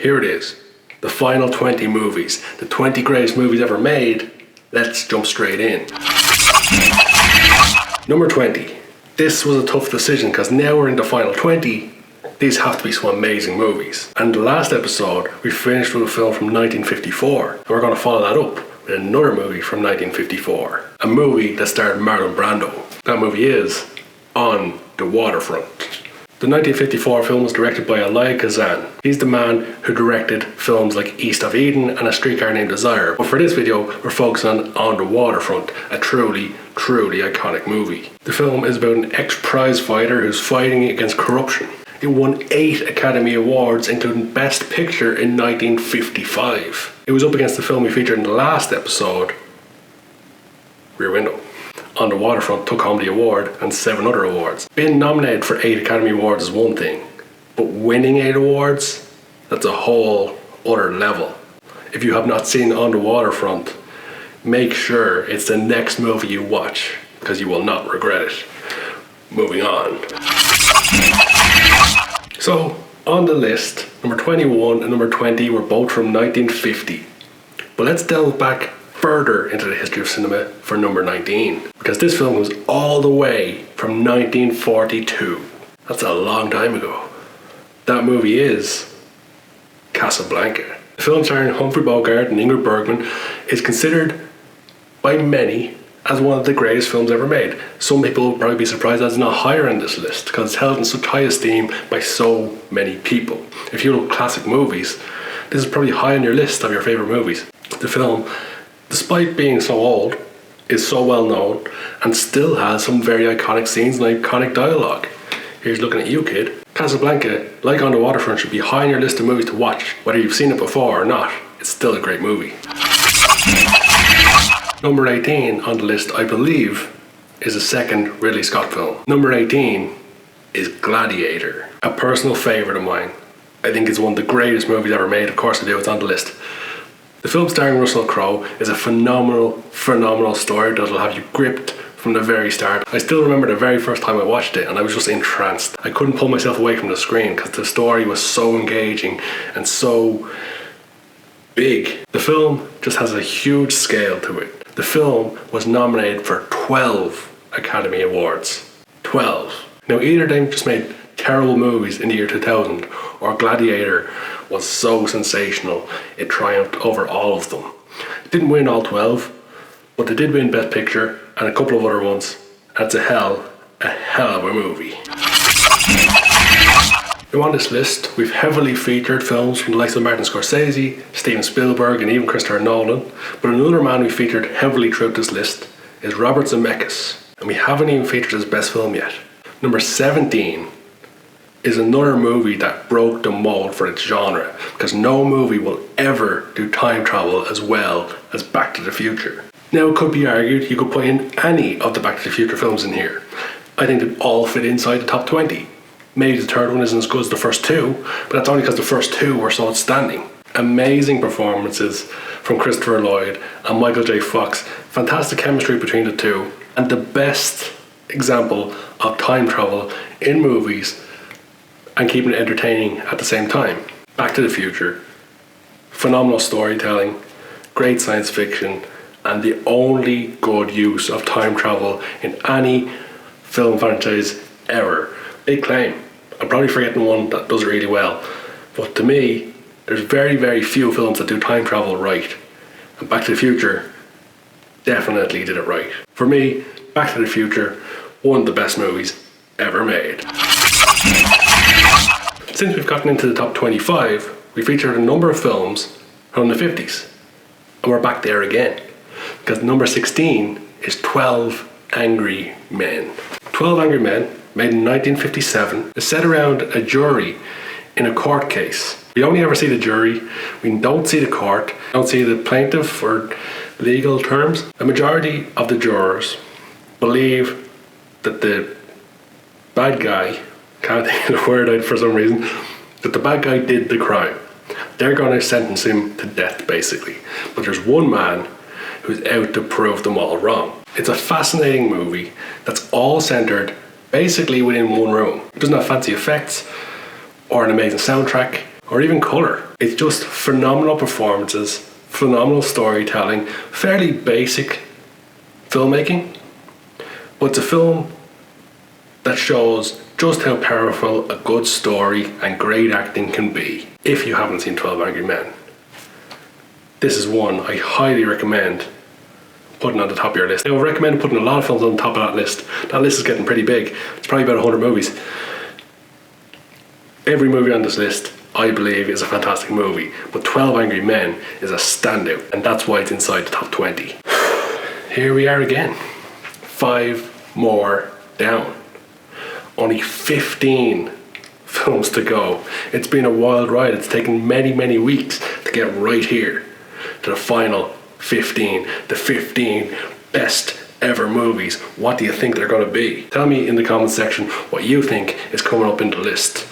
Here it is. The final 20 movies. The 20 greatest movies ever made. Let's jump straight in. Number 20. This was a tough decision because now we're in the final 20. These have to be some amazing movies. And the last episode, we finished with a film from 1954. And we're going to follow that up with another movie from 1954. A movie that starred Marlon Brando. That movie is On the Waterfront. The 1954 film was directed by Elia Kazan. He's the man who directed films like East of Eden and A Streetcar Named Desire. But for this video, we're focusing on The Waterfront, a truly iconic movie. The film is about an ex-prize fighter who's fighting against corruption. It won 8 Academy Awards, including Best Picture in 1955. It was up against the film we featured in the last episode, Rear Window. On the Waterfront took home the award and 7 other awards. Being nominated for 8 Academy Awards is one thing, but winning 8 awards, that's a whole other level. If you have not seen On the Waterfront, make sure it's the next movie you watch, because you will not regret it. Moving on. So, on the list, number 21 and number 20 were both from 1950. But let's delve back further into the history of cinema for number 19, because this film was all the way from 1942. That's a long time ago. That movie is Casablanca. The film starring Humphrey Bogart and Ingrid Bergman is considered by many as one of the greatest films ever made. Some people will probably be surprised that it's not higher on this list because it's held in such high esteem by so many people. If you look classic movies, this is probably high on your list of your favourite movies. The film, despite being so old, is so well known and still has some very iconic scenes and iconic dialogue. Here's looking at you, kid. Casablanca, like On the Waterfront, should be high on your list of movies to watch. Whether you've seen it before or not, it's still a great movie. Number 18 on the list, I believe, is a second Ridley Scott film. Number 18 is Gladiator, a personal favourite of mine. I think it's one of the greatest movies ever made. Of course I do, it's on the list. The film starring Russell Crowe is a phenomenal story that'll have you gripped from the very start. I still remember the very first time I watched it and I was just entranced. I couldn't pull myself away from the screen because the story was so engaging and so big. The film just has a huge scale to it. The film was nominated for 12 Academy Awards. 12. Now either they just made terrible movies in the year 2000 or Gladiator was so sensational it triumphed over all of them. It didn't win all 12, but they did win Best Picture and a couple of other ones. That's a hell of a movie. Now on this list, we've heavily featured films from the likes of Martin Scorsese, Steven Spielberg and even Christopher Nolan, but another man we featured heavily throughout this list is Robert Zemeckis, and we haven't even featured his best film yet. Number 17 is another movie that broke the mold for its genre, because no movie will ever do time travel as well as Back to the Future. Now it could be argued you could put in any of the Back to the Future films in here. I think they all fit inside the top 20. Maybe the third one isn't as good as the first 2, but that's only because the first 2 were so outstanding. Amazing performances from Christopher Lloyd and Michael J. Fox, fantastic chemistry between the two, and the best example of time travel in movies and keeping it entertaining at the same time. Back to the Future, phenomenal storytelling, great science fiction, and the only good use of time travel in any film franchise ever. Big claim. I'm probably forgetting one that does it really well, but to me, there's very few films that do time travel right, and Back to the Future definitely did it right. For me, Back to the Future, one of the best movies ever made. Since we've gotten into the top 25, we featured a number of films from the 50s, and we're back there again, because number 16 is 12 Angry Men. 12 Angry Men, made in 1957, is set around a jury in a court case. We only ever see the jury, we don't see the court, don't see the plaintiff for legal terms. A majority of the jurors believe that the bad guy, can't think of the word out for some reason, that the bad guy did the crime. They're going to sentence him to death basically. But there's one man who's out to prove them all wrong. It's a fascinating movie that's all centered basically within one room. It doesn't have fancy effects or an amazing soundtrack or even colour. It's just phenomenal performances, phenomenal storytelling, fairly basic filmmaking, but it's a film that shows just how powerful a good story and great acting can be. If you haven't seen 12 Angry Men, this is one I highly recommend putting on the top of your list. I would recommend putting a lot of films on the top of that list. That list is getting pretty big. It's probably about 100 movies. Every movie on this list, I believe, is a fantastic movie, but 12 Angry Men is a standout, and that's why it's inside the top 20. Here we are again. 5 more down. Only 15 films to go. It's been a wild ride. It's taken many, many weeks to get right here to the final 15. The 15 best ever movies. What do you think they're going to be? Tell me in the comment section what you think is coming up in the list,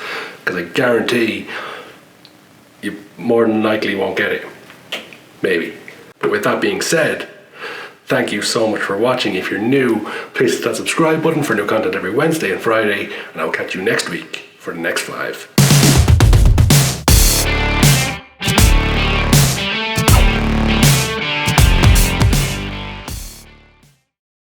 because I guarantee you more than likely won't get it. Maybe. But with that being said, thank you so much for watching. If you're new, please hit that subscribe button for new content every Wednesday and Friday, and I'll catch you next week for the next 5.